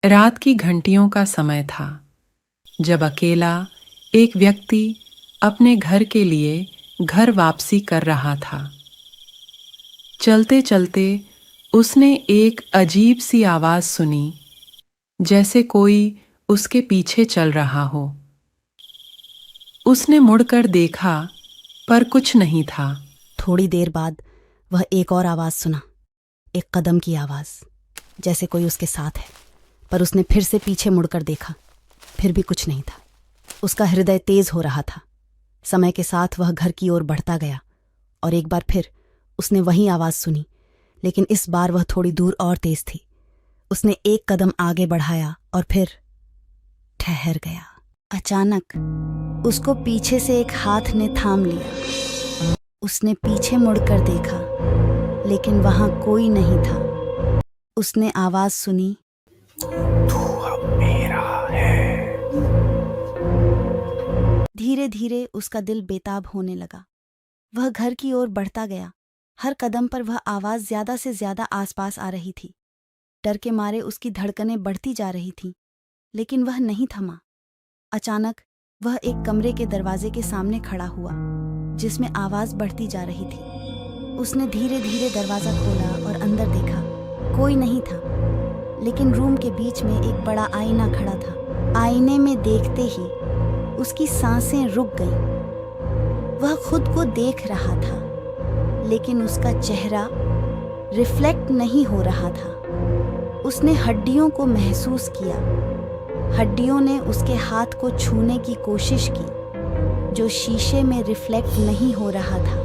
रात की घंटियों का समय था जब अकेला एक व्यक्ति अपने घर के लिए घर वापसी कर रहा था। चलते चलते उसने एक अजीब सी आवाज सुनी, जैसे कोई उसके पीछे चल रहा हो। उसने मुड़कर देखा, पर कुछ नहीं था। थोड़ी देर बाद वह एक और आवाज़ सुना, एक कदम की आवाज़, जैसे कोई उसके साथ है। पर उसने फिर से पीछे मुड़कर देखा, फिर भी कुछ नहीं था। उसका हृदय तेज हो रहा था। समय के साथ वह घर की ओर बढ़ता गया और एक बार फिर उसने वही आवाज़ सुनी, लेकिन इस बार वह थोड़ी दूर और तेज थी। उसने एक कदम आगे बढ़ाया और फिर ठहर गया। अचानक उसको पीछे से एक हाथ ने थाम लिया। उसने पीछे मुड़कर देखा, लेकिन वहां कोई नहीं था। उसने आवाज सुनी, तू अब मेरा है। धीरे धीरे उसका दिल बेताब होने लगा। वह घर की ओर बढ़ता गया। हर कदम पर वह आवाज ज्यादा से ज्यादा आसपास आ रही थी। डर के मारे उसकी धड़कनें बढ़ती जा रही थीं, लेकिन वह नहीं थमा। अचानक वह एक कमरे के दरवाजे के सामने खड़ा हुआ, जिसमें आवाज बढ़ती जा रही थी। उसने धीरे धीरे दरवाजा खोला और अंदर देखा। कोई नहीं था, लेकिन रूम के बीच में एक बड़ा आईना खड़ा था। आईने में देखते ही उसकी सांसें रुक गईं। वह खुद को देख रहा था, लेकिन उसका चेहरा रिफ्लेक्ट नहीं हो रहा था। उसने हड्डियों को महसूस किया। हड्डियों ने उसके हाथ को छूने की कोशिश की, जो शीशे में रिफ्लेक्ट नहीं हो रहा था।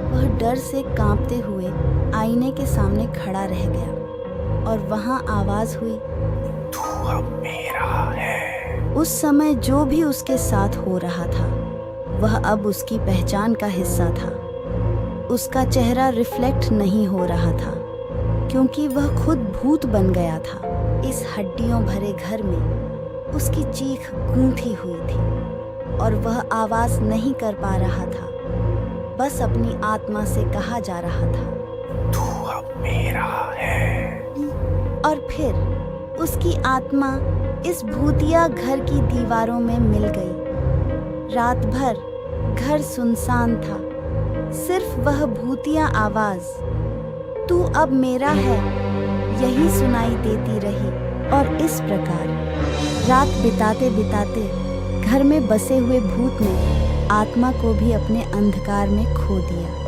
वह डर से कांपते हुए आईने के सामने खड़ा रह गया और वहां आवाज हुई, तू अब मेरा है। उस समय जो भी उसके साथ हो रहा था, वह अब उसकी पहचान का हिस्सा था। उसका चेहरा रिफ्लेक्ट नहीं हो रहा था, क्योंकि वह खुद भूत बन गया था। इस हड्डियों भरे घर में उसकी चीख गूंथी हुई थी और वह आवाज नहीं कर पा रहा था। बस अपनी आत्मा से कहा जा रहा था, तू अब मेरा है। और फिर उसकी आत्मा इस भूतिया घर की दीवारों में मिल गई। रात भर घर सुनसान था। सिर्फ वह भूतिया आवाज, तू अब मेरा है, यही सुनाई देती रही। और इस प्रकार रात बिताते बिताते घर में बसे हुए भूत ने आत्मा को भी अपने अंधकार में खो दिया।